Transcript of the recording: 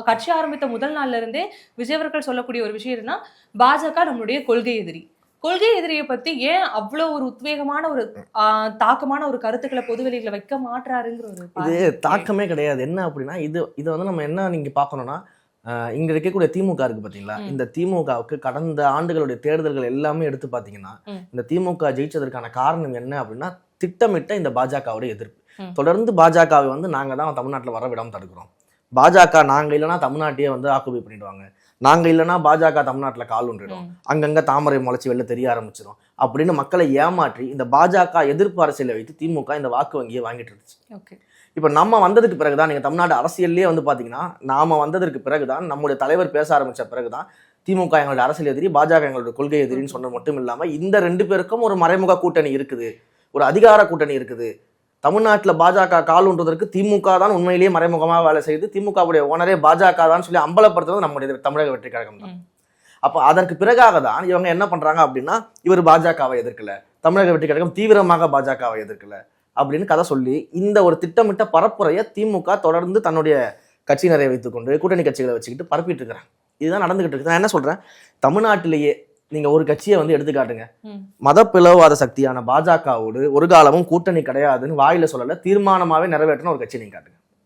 கட்சி ஆரம்பித்த முதல் நாள்ல இருந்தே விஜய் அவர்கள் சொல்லக்கூடிய ஒரு விஷயம் என்னன்னா, பாஜக நம்மளுடைய கொள்கை எதிரி. கொள்கை எதிரியை பத்தி ஏன் அவ்வளவு ஒரு உத்வேகமான ஒரு தாக்கமான ஒரு கருத்துக்களை பொதுவெளியில வைக்க மாட்டாருங்கிற ஒரு இது தாக்கமே கிடையாது. என்ன அப்படின்னா இது வந்து நம்ம என்ன நீங்க பார்க்கணும்னா, இங்க இருக்கக்கூடிய திமுக இருக்கு பாத்தீங்களா, இந்த திமுகவுக்கு கடந்த ஆண்டுகளுடைய தேர்தல்கள் எல்லாமே எடுத்து பாத்தீங்கன்னா, இந்த திமுக ஜெயிச்சதற்கான காரணம் என்ன அப்படின்னா, திட்டமிட்ட இந்த பாஜகவுடைய எதிர்ப்பு. தொடர்ந்து பாஜகவை வந்து நாங்க தான் தமிழ்நாட்டில் வர விடாம தடுக்கிறோம், பாஜக நாங்க இல்லைன்னா தமிழ்நாட்டையே வந்து ஆக்குபை பண்ணிடுவாங்க, நாங்க இல்லைன்னா பாஜக தமிழ்நாட்டில் கால் ஒன்றிடும், அங்கங்க தாமரை முளைச்சி வெளில தெரிய ஆரம்பிச்சிடும் அப்படின்னு மக்களை ஏமாற்றி இந்த பாஜக எதிர்ப்பு அரசியலை வைத்து திமுக இந்த வாக்கு வங்கியை வாங்கிட்டு இருந்துச்சு. இப்போ நம்ம வந்ததுக்கு பிறகுதான், நீங்க தமிழ்நாடு அரசியல்லே வந்து பாத்தீங்கன்னா, நாம வந்ததற்கு பிறகுதான், நம்முடைய தலைவர் பேச ஆரம்பிச்ச பிறகுதான் திமுக எங்களுடைய அரசியல் எதிரி, பாஜக எங்களுடைய கொள்கை எதிரின்னு சொன்னது மட்டும் இல்லாம இந்த ரெண்டு பேருக்கும் ஒரு மறைமுக கூட்டணி இருக்குது, ஒரு அதிகார கூட்டணி இருக்குது. தமிழ்நாட்டில் பாஜக கால் ஒன்றுவதற்கு திமுக தான் உண்மையிலேயே மறைமுகமாக வேலை செய்து, திமுகவுடைய ஓனரே பாஜக தான் சொல்லி அம்பலப்படுத்துறது நம்முடைய தமிழக வெற்றி கழகம் தான். அப்போ அதற்கு பிறகாக தான் இவங்க என்ன பண்றாங்க அப்படின்னா, இவர் பாஜகவை எதிர்க்கல, தமிழக வெற்றி கழகம் தீவிரமாக பாஜகவை எதிர்க்கல அப்படின்னு கதை சொல்லி இந்த ஒரு திட்டமிட்ட பரப்புரையை திமுக தொடர்ந்து தன்னுடைய கட்சியினரை வைத்துக்கொண்டு கூட்டணி கட்சிகளை வச்சுக்கிட்டு பரப்பிட்டு இருக்கிறாங்க. இதுதான் நடந்துகிட்டு இருக்கு. நான் என்ன சொல்றேன், தமிழ்நாட்டிலேயே நீங்க ஒரு கட்சியை வந்து எடுத்துக்காட்டுங்க, மத பிளவுவாத சக்தியான பாஜகவோடு ஒரு காலமும் கூட்டணி கிடையாதுன்னு வாயில சொல்லல, தீர்மானமாவே நிறைவேற்றின ஒரு கட்சி நீங்க காட்டுங்க.